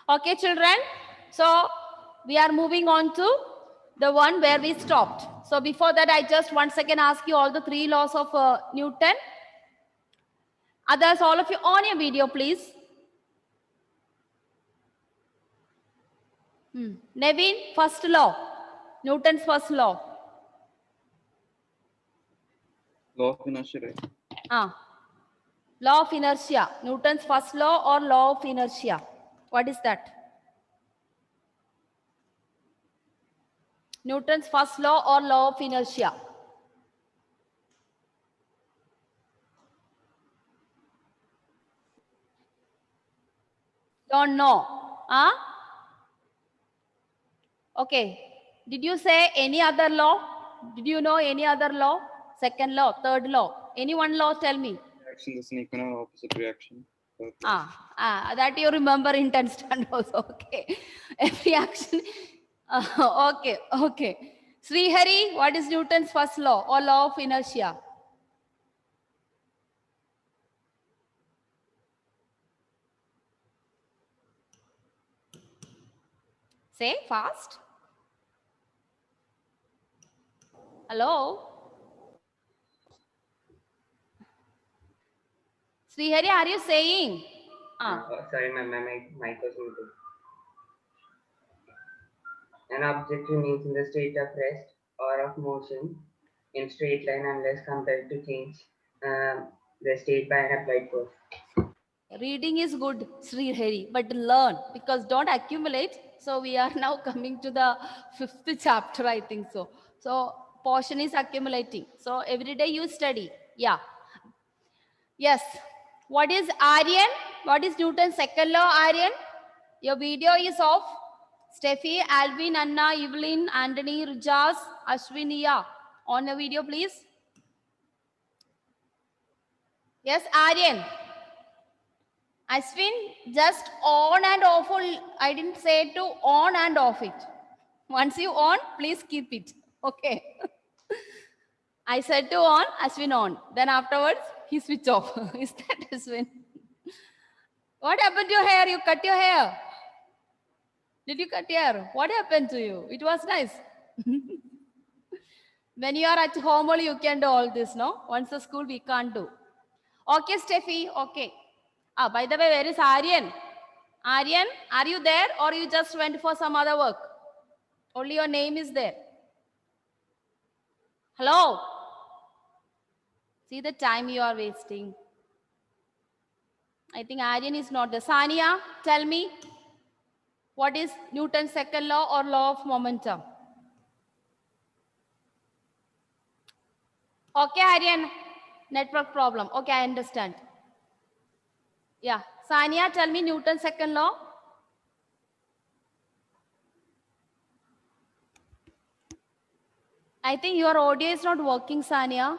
Okay, children. So we are moving on to the one where we stopped. So before that, I just once again ask you all the 3 laws of Newton. Others, all of you on your video, please. Nevin, first law. Newton's first law. Law of inertia, right? Law of inertia. Newton's first law or law of inertia. What is that? Newton's first law or law of inertia. Don't know. Okay. Did you say any other law? Did you know any other law? Second law, third law. Any one law, tell me. Reaction is an equal and opposite reaction. That you remember in 10th standard also. Okay. Every action. Okay. Srihari, what is Newton's first law or law of inertia? Say fast. Hello? Srihari, are you saying? Sorry, my mic was muted. An object remains in the state of rest or of motion in straight line unless compelled to change the state by an applied force. Reading is good, Srihari, but learn, because don't accumulate. So we are now coming to the 5th chapter, I think so. So portion is accumulating. So every day you study. Yeah. Yes. What is Aryan? What is Newton's second law, Aryan? Your video is off. Steffi, Alvin, Anna, Evelyn, Anthony, Rijas, Ashwinia. On the video, please. Yes, Aryan. Ashwin, just on and off. I didn't say to on and off it. Once you on, please keep it. Okay. I said to on, Ashwin on. Then afterwards, he switch off. Is that Ashwin? What happened to your hair? You cut your hair. Did you cut your hair? What happened to you? It was nice. When you are at home only, you can do all this, no? Once the school, we can't do. Okay, Steffi. Okay. By the way, where is Aryan? Aryan, are you there or you just went for some other work? Only your name is there. Hello? See the time you are wasting. I think Aryan is not there. Sania, tell me, what is Newton's second law or law of momentum? Okay, Aryan, network problem. Okay, I understand. Yeah, Sania, tell me Newton's second law. I think your audio is not working, Sania.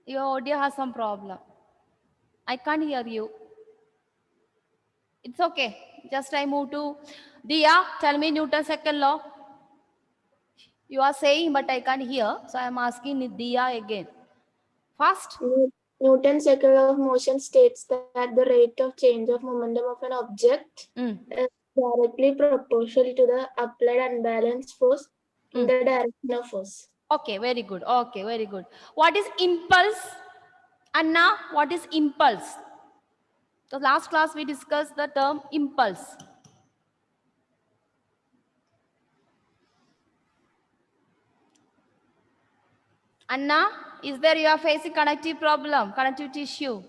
Your audio has some problem. I can't hear you. It's okay. Just I move to Dia. Tell me Newton's second law. You are saying, but I can't hear. So I am asking Dia again. Fast. Newton's second law of motion states that the rate of change of momentum of an object is directly proportional to the applied unbalanced force in the direction of force. Okay, very good. Okay, very good. What is impulse? Anna, what is impulse? The last class we discussed the term impulse. Anna, is there you are facing connective problem, connectivity issue?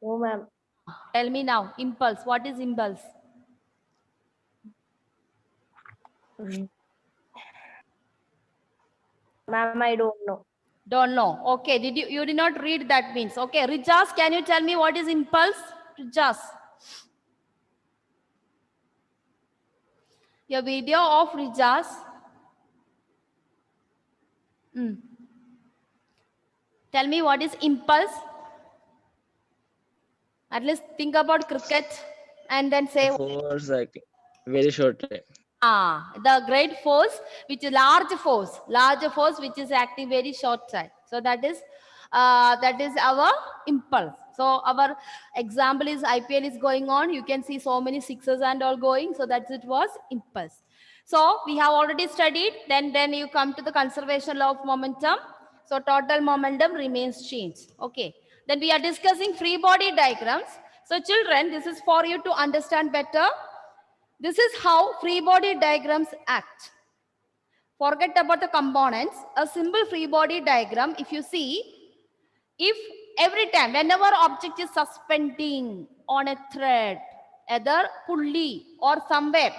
No, ma'am. Tell me now, impulse. What is impulse? Ma'am, I don't know. Don't know. Okay, you did not read, that means. Okay, Rijas, can you tell me what is impulse? Rijas. Your video of Rijas. Tell me what is impulse. At least think about cricket and then say. Force acting. Very short time. The great force, which is large force which is acting very short time. So that is that is our impulse. So our example is IPL is going on. You can see so many sixes and all going. So that it was impulse. So we have already studied. Then you come to the conservation law of momentum. So total momentum remains changed. Okay. Then we are discussing free body diagrams. So children, this is for you to understand better. This is how free body diagrams act. Forget about the components. A simple free body diagram, if you see, if every time, whenever object is suspending on a thread, either pulley or somewhere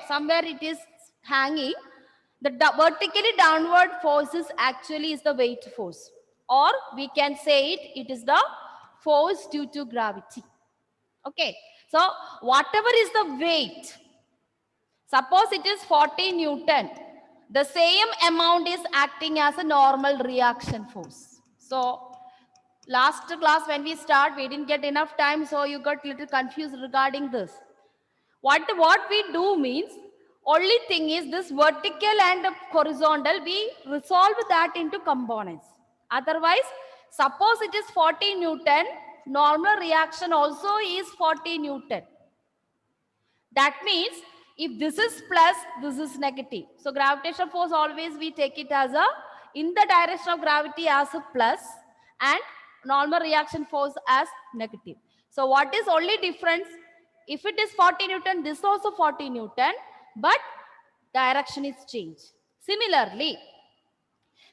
it is hanging, the vertically downward force is the weight force. Or we can say it is the force due to gravity. Okay. So whatever is the weight, suppose it is 40 Newton, the same amount is acting as a normal reaction force. So last class when we start, we didn't get enough time, so you got a little confused regarding this. What we do means, only thing is this vertical and horizontal, we resolve that into components. Otherwise, suppose it is 40 Newton, normal reaction also is 40 Newton. That means if this is plus, this is negative. So gravitational force always we take it as in the direction of gravity as a plus and normal reaction force as negative. So what is only difference? If it is 40 Newton, this also 40 Newton, but direction is changed. Similarly,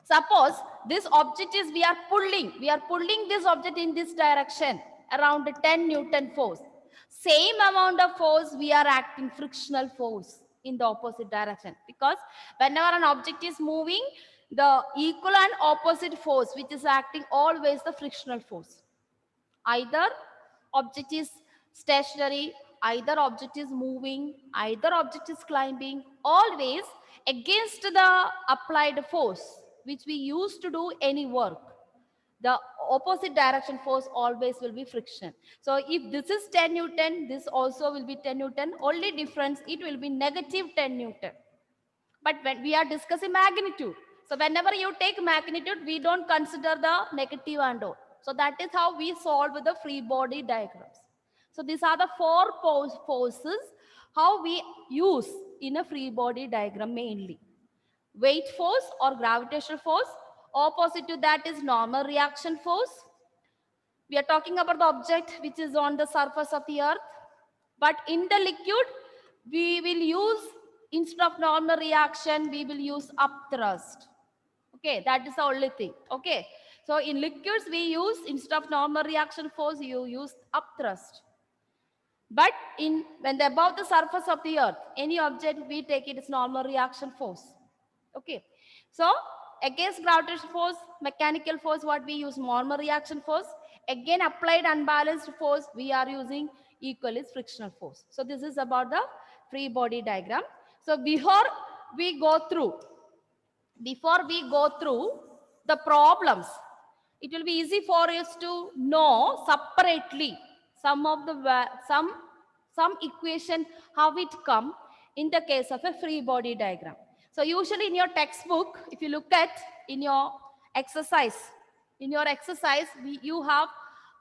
suppose this object is we are pulling this object in this direction around 10 Newton force. Same amount of force we are acting frictional force in the opposite direction, because whenever an object is moving, the equal and opposite force which is acting always the frictional force. Either object is stationary, either object is moving, either object is climbing, always against the applied force which we use to do any work, the opposite direction force always will be friction. So if this is 10 Newton, this also will be 10 Newton. Only difference, it will be negative 10 Newton. But when we are discussing magnitude, so whenever you take magnitude, we don't consider the negative and all. So that is how we solve the free body diagrams. So these are the four forces how we use in a free body diagram mainly. Weight force or gravitational force. Opposite to that is normal reaction force. We are talking about the object which is on the surface of the earth. But in the liquid, we will use, instead of normal reaction, we will use upthrust. Okay, that is the only thing. Okay, so in liquids, we use, instead of normal reaction force, you use upthrust. But when they're above the surface of the earth, any object, we take it as normal reaction force. Okay, so against gravitational force, mechanical force, what we use normal reaction force. Again, applied unbalanced force, we are using equal is frictional force. So this is about the free body diagram. So before we go through the problems, it will be easy for us to know separately some equation, how it come in the case of a free body diagram. So usually in your textbook, if you look at in your exercise, you have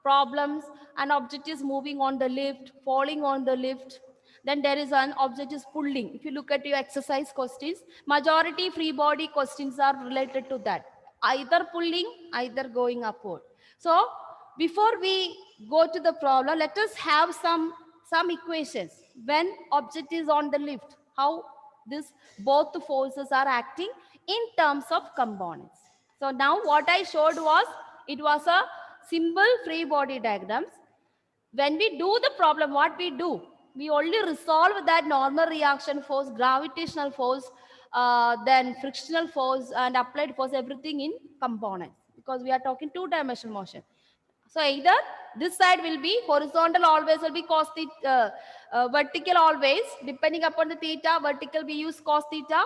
problems, an object is moving on the lift, falling on the lift. Then there is an object is pulling. If you look at your exercise questions, majority free body questions are related to that. Either pulling, either going upward. So before we go to the problem, let us have some equations. When object is on the lift, how both the forces are acting in terms of components. So now what I showed was, it was a simple free body diagrams. When we do the problem, what we do? We only resolve that normal reaction force, gravitational force, then frictional force and applied force, everything in components, because we are talking two-dimensional motion. So either this side will be horizontal, always will be cos theta, vertical always, depending upon the theta, vertical we use cos theta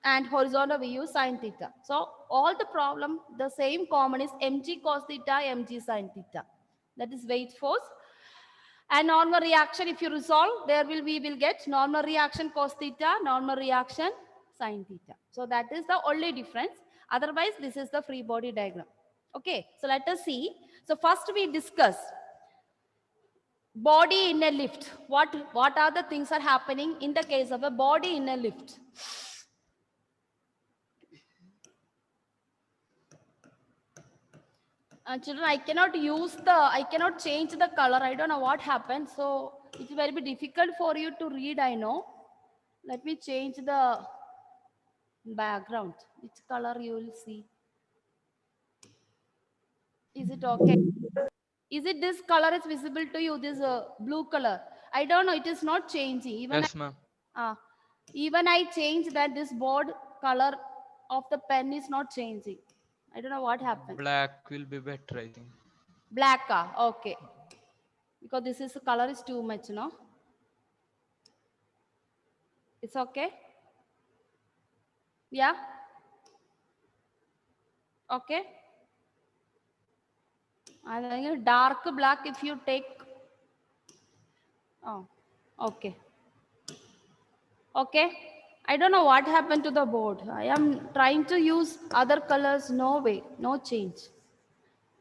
and horizontal we use sin theta. So all the problem, the same common is mg cos theta, mg sin theta. That is weight force. And normal reaction, if you resolve, we will get normal reaction cos theta, normal reaction sin theta. So that is the only difference. Otherwise, this is the free body diagram. Okay, so let us see. So first we discuss body in a lift. What are the things are happening in the case of a body in a lift? Children, I cannot change the color. I don't know what happened. So it's very difficult for you to read, I know. Let me change the background. Which color you will see? Is it okay? Is it this color is visible to you? This blue color? I don't know. It is not changing. Yes, ma'am. Even I change that, this board color of the pen is not changing. I don't know what happened. Black will be better, I think. Black, okay. Because this is color is too much, no? It's okay? Yeah? Okay? And then dark black if you take. Oh, okay. Okay. I don't know what happened to the board. I am trying to use other colors. No way. No change.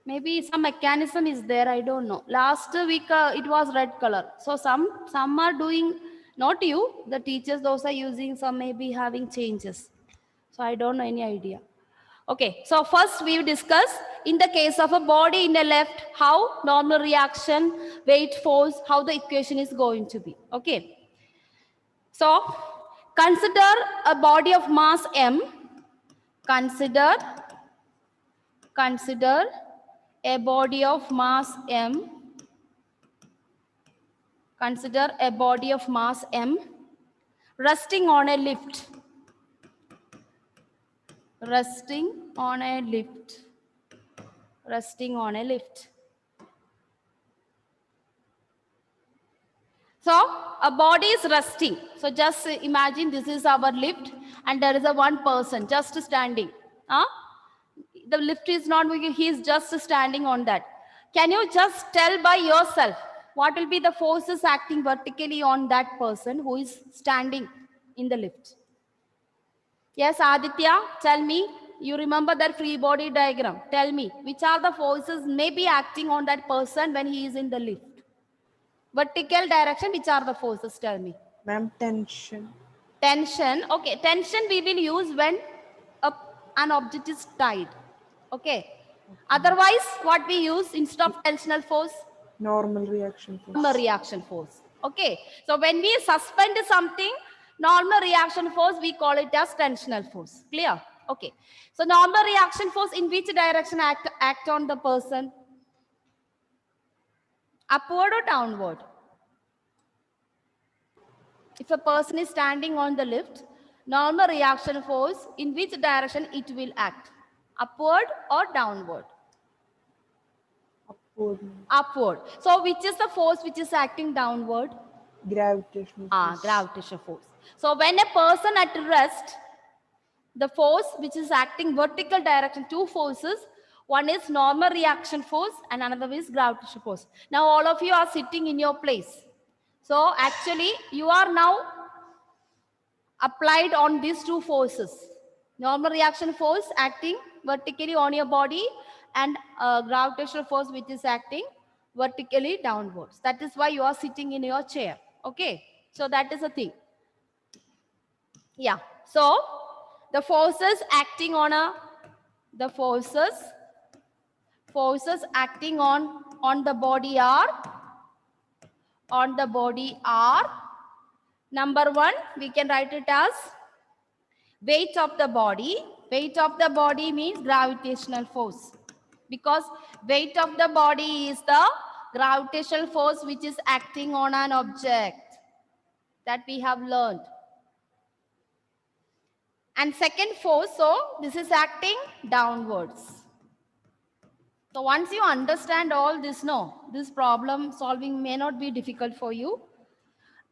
Maybe some mechanism is there. I don't know. Last week it was red color. So some are doing, not you, the teachers, those are using, some may be having changes. So I don't know any idea. Okay, so first we will discuss in the case of a body in the left, how normal reaction, weight, force, how the equation is going to be. Okay. So consider a body of mass m. Consider a body of mass m. Consider a body of mass m resting on a lift. Resting on a lift. Resting on a lift. So a body is resting. So just imagine this is our lift and there is a one person just standing. The lift is not moving, he is just standing on that. Can you just tell by yourself what will be the forces acting vertically on that person who is standing in the lift? Yes, Aditya, tell me. You remember that free body diagram. Tell me, which are the forces may be acting on that person when he is in the lift? Vertical direction, which are the forces? Tell me. Ma'am, tension. Tension. Okay, tension we will use when an object is tied. Okay. Otherwise, what we use instead of tensional force? Normal reaction force. Normal reaction force. Okay. So when we suspend something, normal reaction force, we call it as tensional force. Clear? Okay. So normal reaction force in which direction act on the person? Upward or downward? If a person is standing on the lift, normal reaction force, in which direction it will act? Upward or downward? Upward. Upward. So which is the force which is acting downward? Gravitational force. Gravitational force. So when a person at rest, the force which is acting vertical direction, two forces, one is normal reaction force and another is gravitational force. Now all of you are sitting in your place. So actually you are now applied on these two forces. Normal reaction force acting vertically on your body and gravitational force which is acting vertically downwards. That is why you are sitting in your chair. Okay. So that is the thing. Yeah. So the forces acting on the forces acting on the body are number one, we can write it as weight of the body. Weight of the body means gravitational force, because weight of the body is the gravitational force which is acting on an object that we have learned. And second force, so this is acting downwards. So once you understand all this, this problem solving may not be difficult for you.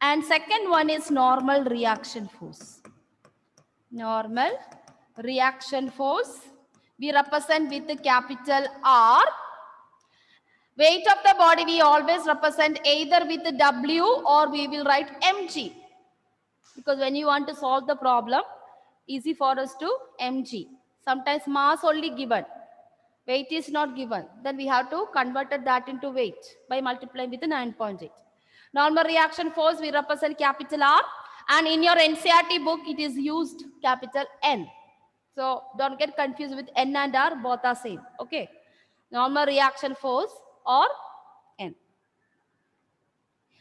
And second one is normal reaction force. Normal reaction force we represent with the capital R. Weight of the body we always represent either with the W or we will write mg. Because when you want to solve the problem, easy for us to mg. Sometimes mass only given. Weight is not given. Then we have to convert that into weight by multiplying with 9.8. Normal reaction force, we represent capital R. And in your NCERT book, it is used capital N. So don't get confused with N and R, both are same. Okay. Normal reaction force or N.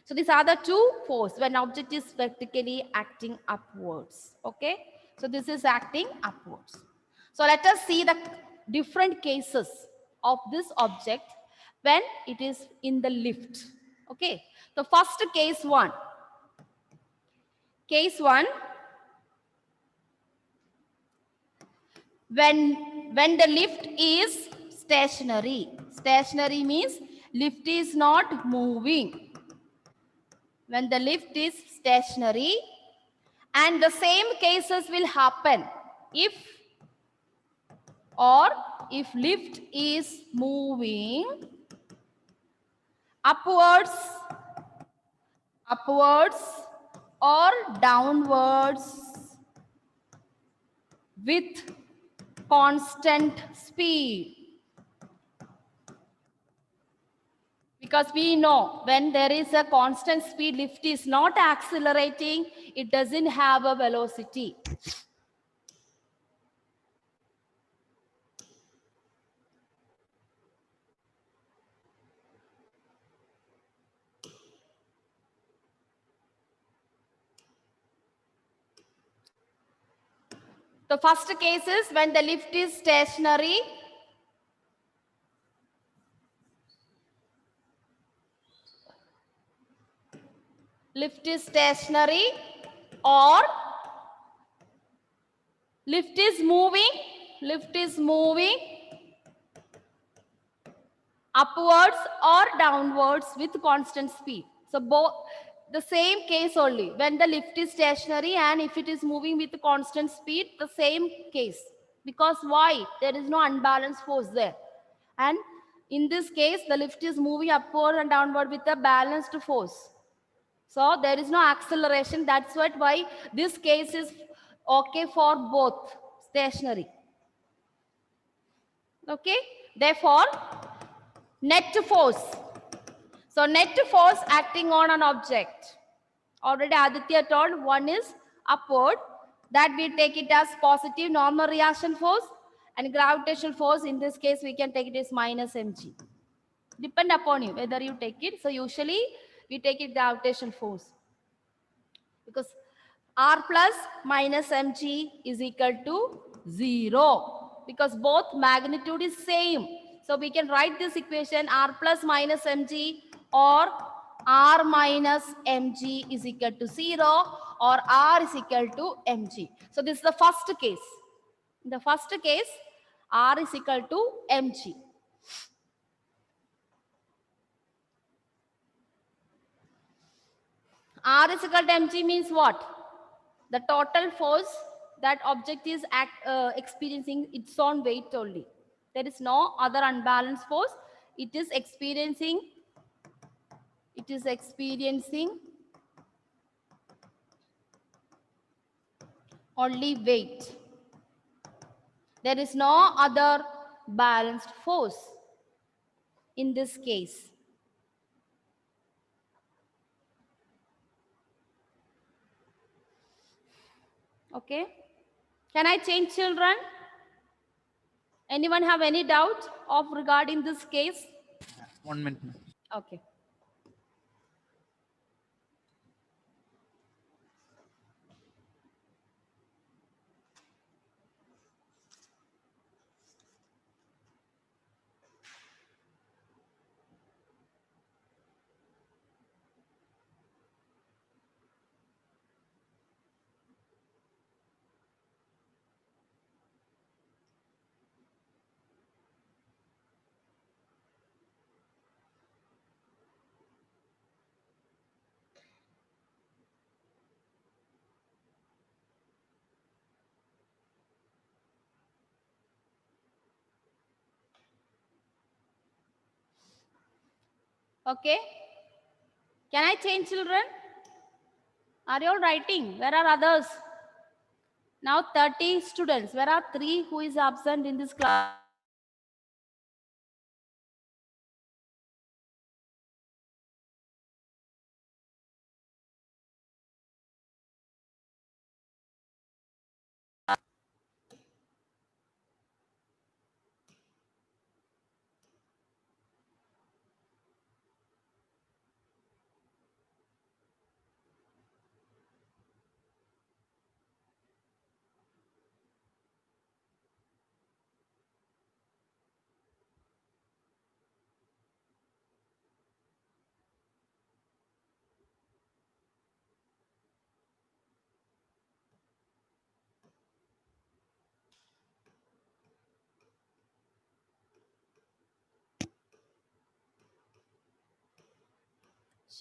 So these are the two forces when object is vertically acting upwards. Okay. So this is acting upwards. So let us see the different cases of this object when it is in the lift. Okay. So first case one. Case one. When the lift is stationary. Stationary means lift is not moving. When the lift is stationary, and the same cases will happen if lift is moving upwards or downwards with constant speed. Because we know when there is a constant speed, lift is not accelerating, it doesn't have a velocity. The first case is when the lift is stationary. Lift is stationary or lift is moving upwards or downwards with constant speed. So both the same case only when the lift is stationary and if it is moving with constant speed, the same case. Because why? There is no unbalanced force there. And in this case, the lift is moving upward and downward with a balanced force. So there is no acceleration. That's why this case is okay for both stationary. Okay. Therefore, net force. So net force acting on an object. Already Aditya told one is upward. That we take it as positive normal reaction force, and gravitational force in this case we can take it as minus mg. Depend upon you whether you take it. So usually we take it gravitational force because r plus minus mg is equal to 0 because both magnitude is same. So we can write this equation r plus minus mg or r minus mg is equal to 0 or r is equal to mg. So this is the first case. In the first case, r is equal to mg. R is equal to mg means what? The total force that object is experiencing its own weight only. There is no other unbalanced force. It is experiencing only weight. There is no other balanced force in this case. Okay. Can I change, children? Anyone have any doubt of regarding this case? 1 minute. Okay. Okay. Can I change, children? Are you all writing? Where are others? Now 30 students. Where are 3 who is absent in this class?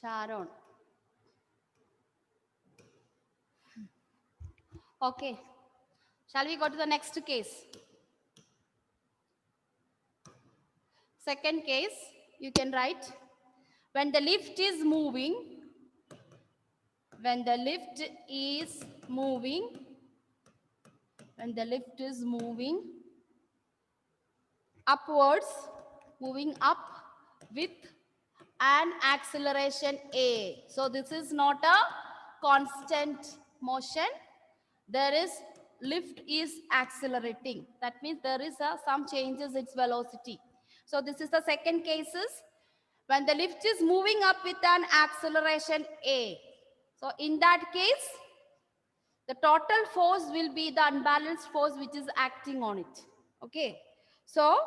Sharon. Okay. Shall we go to the next case? Second case, you can write, when the lift is moving, when the lift is moving, when the lift is moving upwards, moving up with an acceleration A. So this is not a constant motion. There is lift is accelerating. That means there is some changes its velocity. So this is the second cases when the lift is moving up with an acceleration A. So in that case, the total force will be the unbalanced force which is acting on it. Okay. So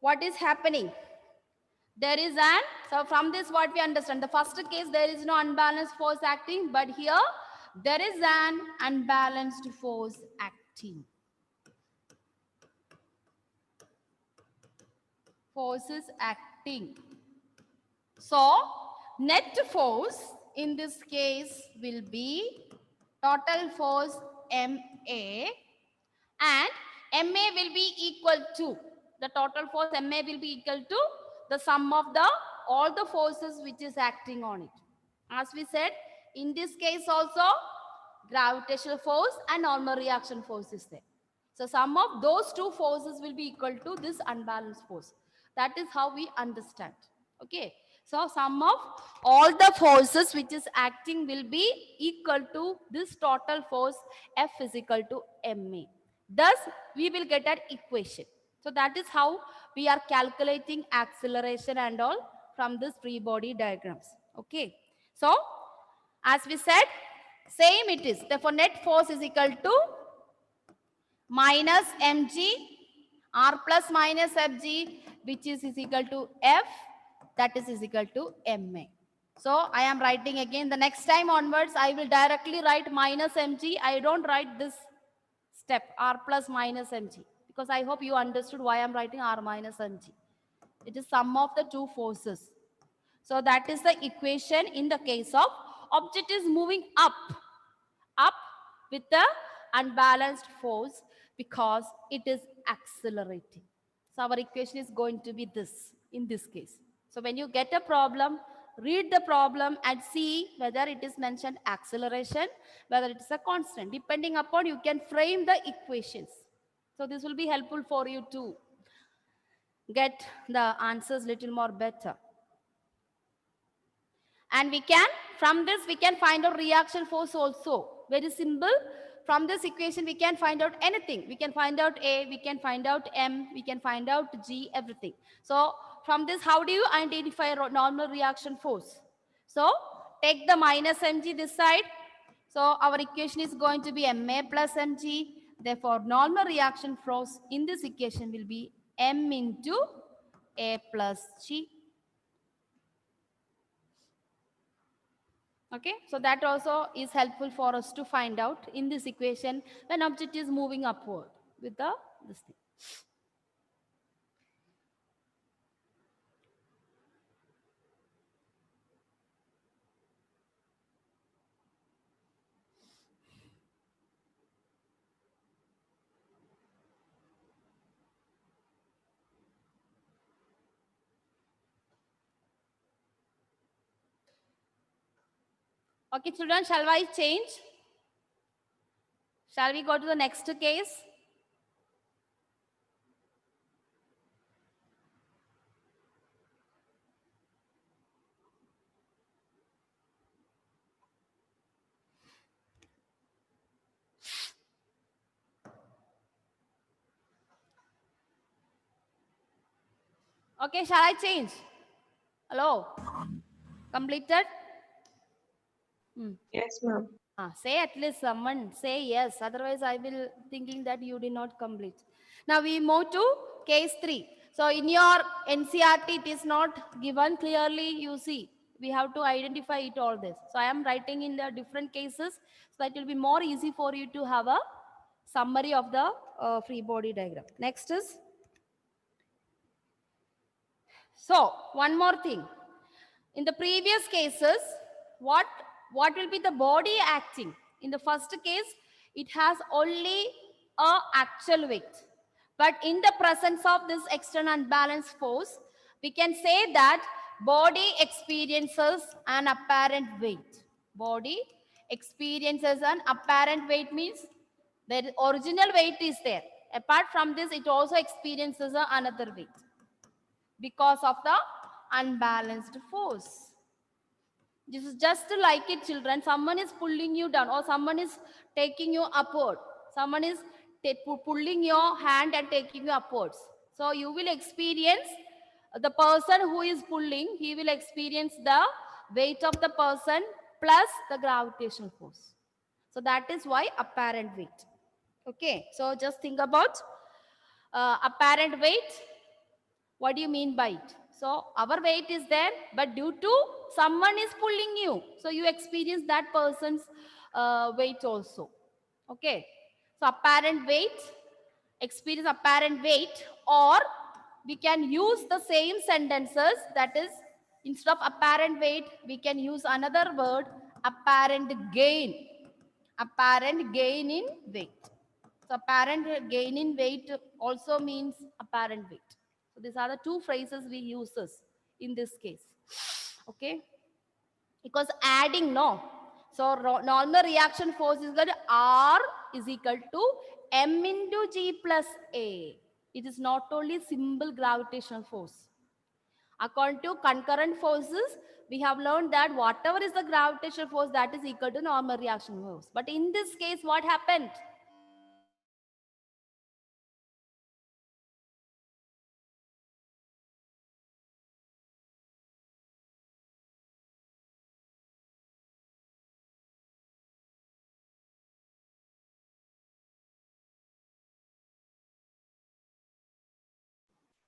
what is happening? There is an, so from this what we understand, the first case there is no unbalanced force acting, but here there is an unbalanced force acting. Force is acting. So net force in this case will be total force MA, and MA will be equal to, the total force MA will be equal to the sum of the all the forces which is acting on it. As we said, in this case also gravitational force and normal reaction force is there. So sum of those two forces will be equal to this unbalanced force. That is how we understand. Okay. So sum of all the forces which is acting will be equal to this total force F is equal to MA. Thus, we will get an equation. So that is how we are calculating acceleration and all from this free body diagrams. Okay. So as we said, same it is. Therefore, net force is equal to minus mg r plus minus fg, which is equal to F, that is equal to ma. So I am writing again. The next time onwards, I will directly write minus mg. I don't write this step r plus minus mg, because I hope you understood why I am writing r minus mg. It is sum of the two forces. So that is the equation in the case of object is moving up with the unbalanced force because it is accelerating. So our equation is going to be this in this case. So when you get a problem, read the problem and see whether it is mentioned acceleration, whether it is a constant. Depending upon, you can frame the equations. So this will be helpful for you to get the answers little more better. And we can, from this, we can find out reaction force also. Very simple. From this equation, we can find out anything. We can find out A, we can find out M, we can find out G, everything. So from this, how do you identify normal reaction force? So take the minus mg this side. So our equation is going to be Ma plus mg. Therefore, normal reaction force in this equation will be M into A plus G. Okay, so that also is helpful for us to find out in this equation when object is moving upward with this thing. Okay, children, shall I change? Shall we go to the next case? Okay, shall I change? Hello? Completed? Yes, ma'am. Say at least someone, say yes. Otherwise, I will thinking that you did not complete. Now we move to case 3. So in your NCRT, it is not given clearly, you see. We have to identify it all this. So I am writing in the different cases, so it will be more easy for you to have a summary of the free body diagram. Next is, so one more thing. In the previous cases, what will be the body acting? In the first case, it has only a actual weight. But in the presence of this external unbalanced force, we can say that body experiences an apparent weight. Body experiences an apparent weight means the original weight is there. Apart from this, it also experiences another weight because of the unbalanced force. This is just like it, children. Someone is pulling you down, or someone is taking you upward. Someone is pulling your hand and taking you upwards. So you will experience the person who is pulling, he will experience the weight of the person plus the gravitational force. So that is why apparent weight. Okay, so just think about apparent weight. What do you mean by it? So our weight is there, but due to someone is pulling you, so you experience that person's weight also. Okay, so apparent weight, experience apparent weight, or we can use the same sentences, that is, instead of apparent weight, we can use another word, apparent gain. Apparent gain in weight. So apparent gain in weight also means apparent weight. So these are the two phrases we use in this case. Okay. Because adding, no. So normal reaction force is equal to R is equal to M into G plus A. It is not only simple gravitational force. According to concurrent forces, we have learned that whatever is the gravitational force, that is equal to normal reaction force. But in this case, what happened?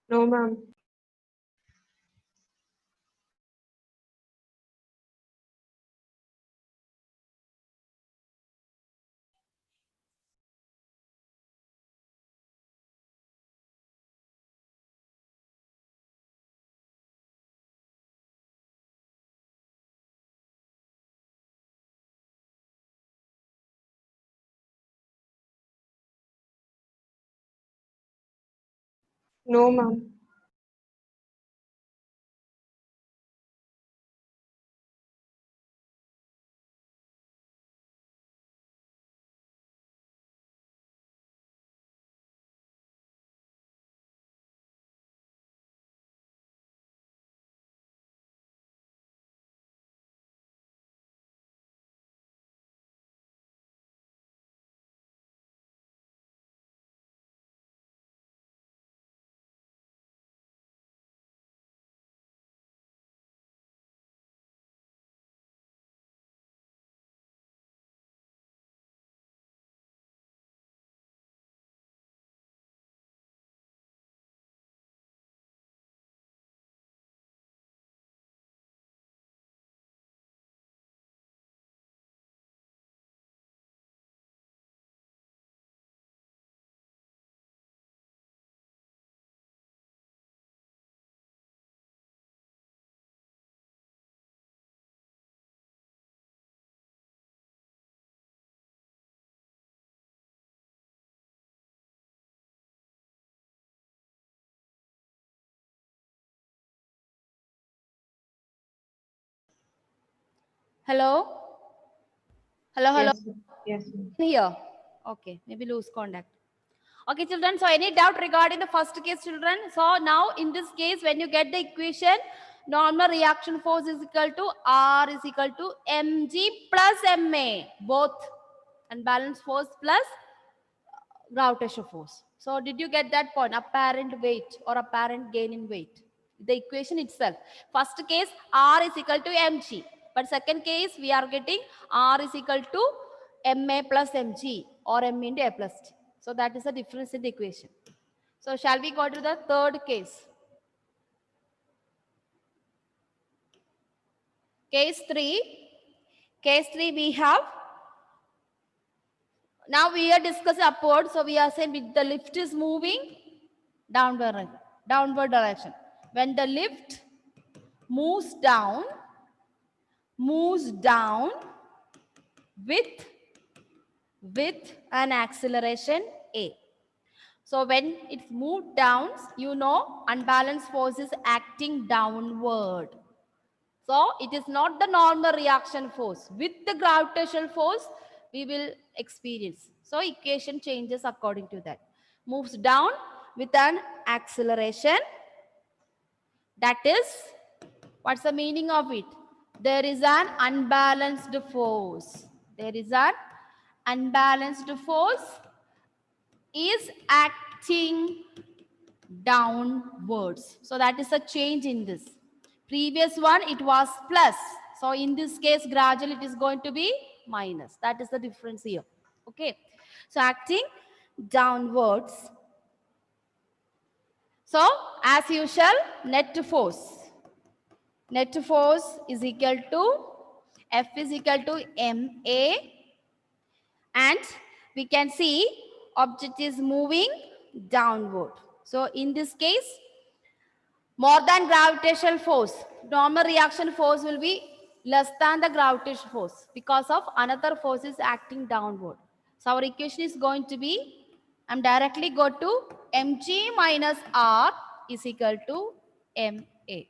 No, ma'am. No, ma'am. Hello? Hello, hello. Yes, ma'am. Yes, ma'am. Here. Okay, maybe lose contact. Okay, children. So any doubt regarding the first case, children? So now in this case, when you get the equation, normal reaction force is equal to R is equal to mg plus ma, both, and balance force plus gravitational force. So did you get that point? Apparent weight or apparent gain in weight. The equation itself. First case, R is equal to mg. But second case, we are getting R is equal to ma plus mg or m into a plus t. So that is the difference in the equation. So shall we go to the third case? Case 3. Case 3 we have. Now we are discussing upward. So we are saying with the lift is moving downward direction. When the lift moves down with an acceleration A. So when it's moved down, you know unbalanced force is acting downward. So it is not the normal reaction force. With the gravitational force, we will experience. So equation changes according to that. Moves down with an acceleration. That is, what's the meaning of it? There is an unbalanced force. There is an unbalanced force is acting downwards. So that is a change in this. Previous one, it was plus. So in this case, gradually it is going to be minus. That is the difference here. Okay. So acting downwards. So as usual, net force. Net force is equal to F is equal to MA. And we can see object is moving downward. So in this case, more than gravitational force, normal reaction force will be less than the gravitational force because of another force is acting downward. So our equation is going to be, I'm directly go to mg minus r is equal to ma.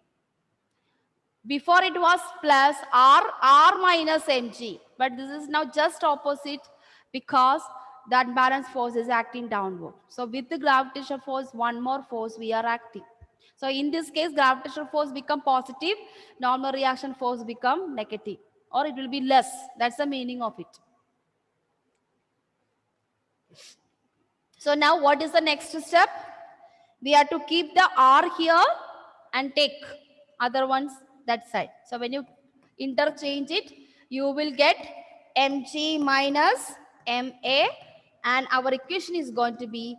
Before it was plus r minus mg, but this is now just opposite because the unbalanced force is acting downward. So with the gravitational force, one more force we are acting. So in this case, gravitational force become positive, normal reaction force become negative, or it will be less. That's the meaning of it. So now what is the next step? We have to keep the r here and take other ones that side. So when you interchange it, you will get mg minus ma, and our equation is going to be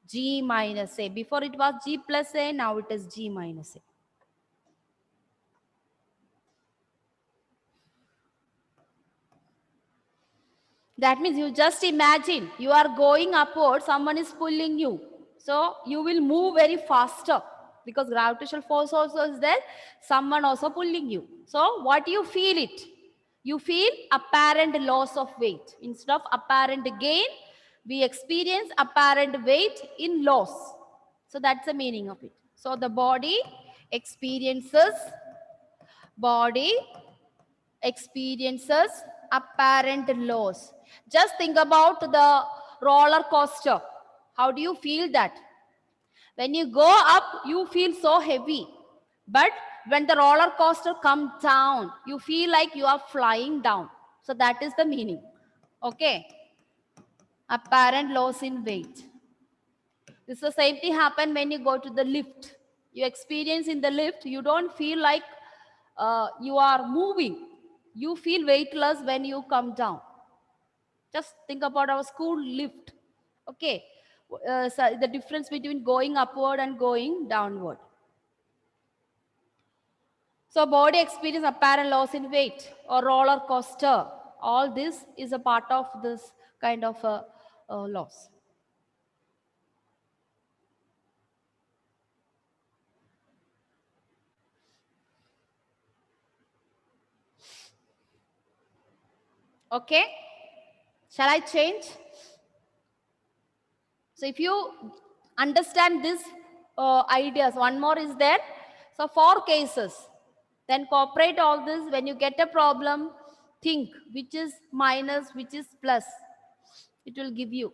g minus a. Before it was g plus a, now it is g minus a. That means you just imagine you are going upward, someone is pulling you. So you will move very faster because gravitational force also is there, someone also pulling you. So what you feel it? You feel apparent loss of weight. Instead of apparent gain, we experience apparent weight in loss. So that's the meaning of it. So the body experiences apparent loss. Just think about the roller coaster. How do you feel that? When you go up, you feel so heavy. But when the roller coaster comes down, you feel like you are flying down. So that is the meaning. Okay. Apparent loss in weight. This is the same thing happen when you go to the lift. You experience in the lift, you don't feel like you are moving. You feel weightless when you come down. Just think about our school lift. Okay. So the difference between going upward and going downward. So body experience apparent loss in weight or roller coaster. All this is a part of this kind of loss. Okay. Shall I change? So if you understand these ideas, one more is there. So 4 cases. Then cooperate all this. When you get a problem, think which is minus, which is plus. It will give you.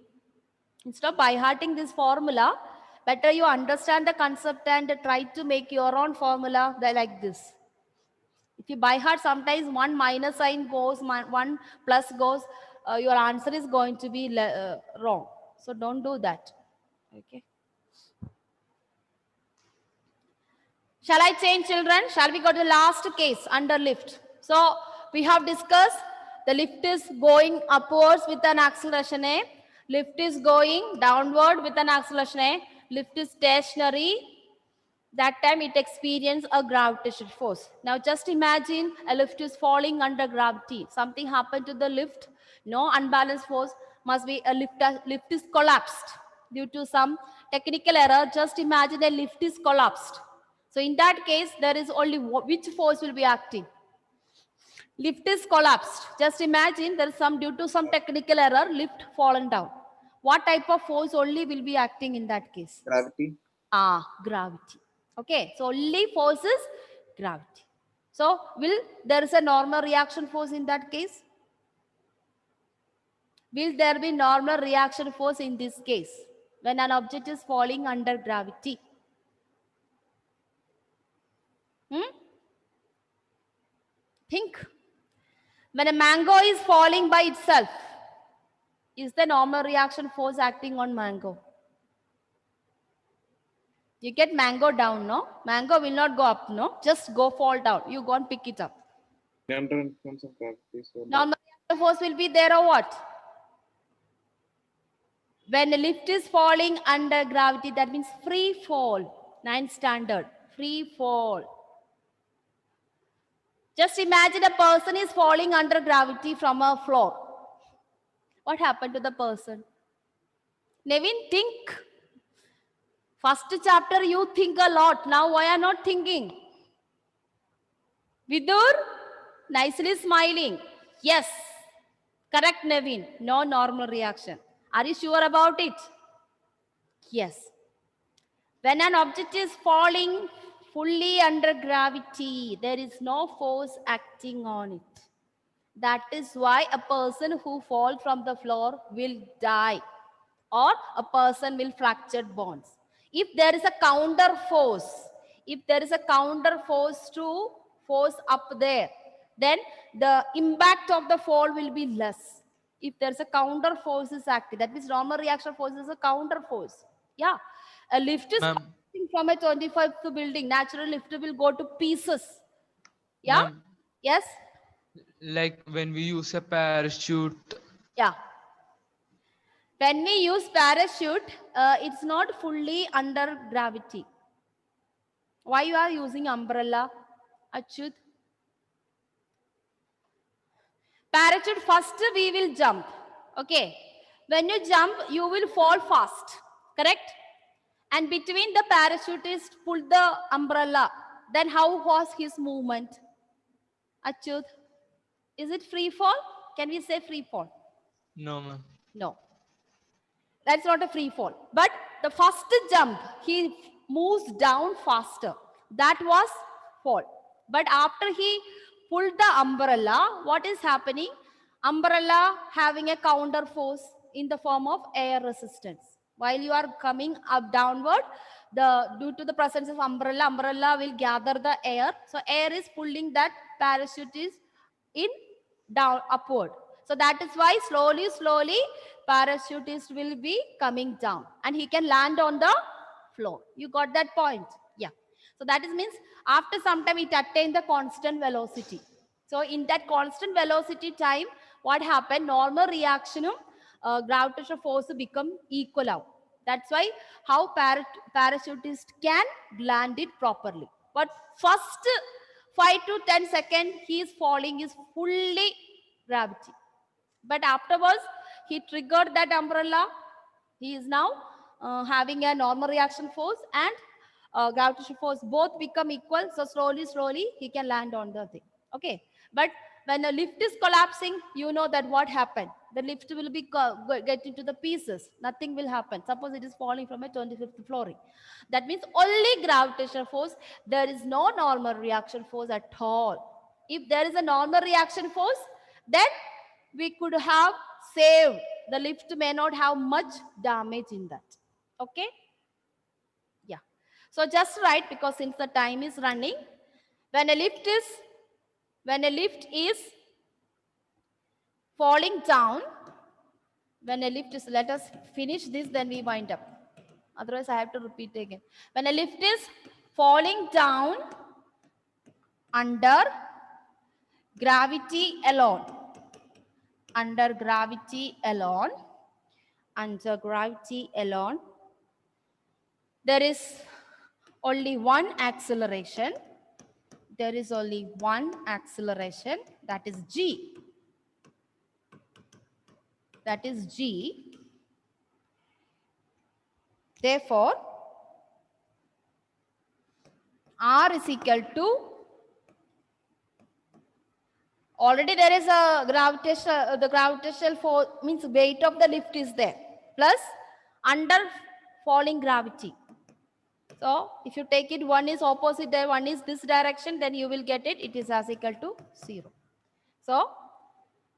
Instead of by hearting this formula, better you understand the concept and try to make your own formula like this. If you by heart, sometimes one minus sign goes, one plus goes, your answer is going to be wrong. So don't do that. Okay. Shall I change, children? Shall we go to the last case under lift? So we have discussed the lift is going upwards with an acceleration A. Lift is going downward with an acceleration A. Lift is stationary. That time it experiences a gravitational force. Now just imagine a lift is falling under gravity. Something happened to the lift. No unbalanced force. Must be a lift is collapsed due to some technical error. Just imagine a lift is collapsed. So in that case, there is only which force will be acting? Lift is collapsed. Just imagine there is some, due to some technical error, lift fallen down. What type of force only will be acting in that case? Gravity. Gravity. Okay, so only force is gravity. So will there is a normal reaction force in that case? Will there be normal reaction force in this case when an object is falling under gravity? Think. When a mango is falling by itself, is the normal reaction force acting on mango? You get mango down, no? Mango will not go up, no? Just go fall down. You go and pick it up. Under influence of gravity. So Normal reaction force will be there or what? When a lift is falling under gravity, that means free fall. 9th standard, free fall. Just imagine a person is falling under gravity from a floor. What happened to the person? Nevin, think. First chapter, you think a lot. Now, why are not thinking? Vidur, nicely smiling. Yes. Correct, Nevin. No normal reaction. Are you sure about it? Yes. When an object is falling fully under gravity, there is no force acting on it. That is why a person who falls from the floor will die, or a person will fracture bones. If there is a counter force, to force up there, then the impact of the fall will be less. If there's a counter force is active, that means normal reaction force is a counter force. Yeah, a lift is Ma'am. coming from a 25th building. Natural lift will go to pieces. Yeah. Ma'am, Yes. like when we use a parachute, Yeah. When we use parachute, it's not fully under gravity. Why you are using umbrella, Achyut? Parachute, first we will jump. Okay. When you jump, you will fall fast. Correct? And between the parachutist pull the umbrella. Then how was his movement? Achyut? Is it free fall? Can we say free fall? no ma'am. No. That's not a free fall. But the first jump, he moves down faster. That was fall. But after he pulled the umbrella, what is happening? Umbrella having a counter force in the form of air resistance. While you are coming up downward, due to the presence of umbrella will gather the air. So air is pulling that parachute is in down upward. So that is why slowly parachutist will be coming down and he can land on the floor. You got that point? Yeah. So that is means after some time it attained the constant velocity. So in that constant velocity time, what happened? Normal reaction, gravitational force become equal out. That's why how parachutist can land it properly. But first 5 to 10 seconds he is falling is fully gravity. But afterwards, he triggered that umbrella. He is now having a normal reaction force and gravitational force. Both become equal. So slowly, he can land on the thing. Okay. But when a lift is collapsing, you know that what happened. The lift will be get into the pieces. Nothing will happen. Suppose it is falling from a 25th floor. That means only gravitational force. There is no normal reaction force at all. If there is a normal reaction force, then we could have saved. The lift may not have much damage in that. Okay? Yeah. So just write, because since the time is running, when a lift is falling down, let us finish this, then we wind up. Otherwise, I have to repeat again. When a lift is falling down under gravity alone, under gravity alone, there is only one acceleration. There is only one acceleration, that is G. That is G. Therefore, R is equal to, already there is a gravitational, the gravitational force means weight of the lift is there, plus under falling gravity. So if you take it, one is opposite, one is this direction, then you will get it. It is as equal to 0. So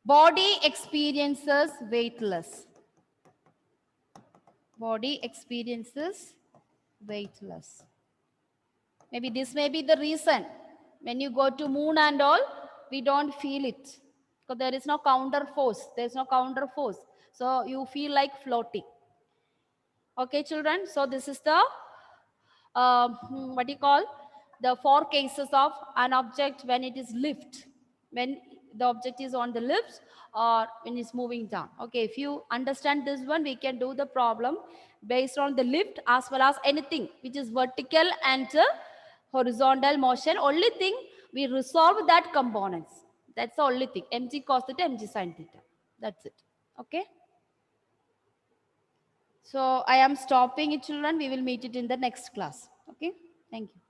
body experiences weightless. Body experiences weightless. Maybe this may be the reason. When you go to moon and all, we don't feel it. Because there is no counter force. There is no counter force. So you feel like floating. Okay, children. So this is the, what do you call? The 4 cases of an object when it is lift. When the object is on the lift or when it's moving down. Okay, if you understand this one, we can do the problem based on the lift as well as anything which is vertical and horizontal motion. Only thing, we resolve that components. That's the only thing. Mg cos theta, mg sin theta. That's it. Okay. So I am stopping it, children. We will meet it in the next class. Okay. Thank you.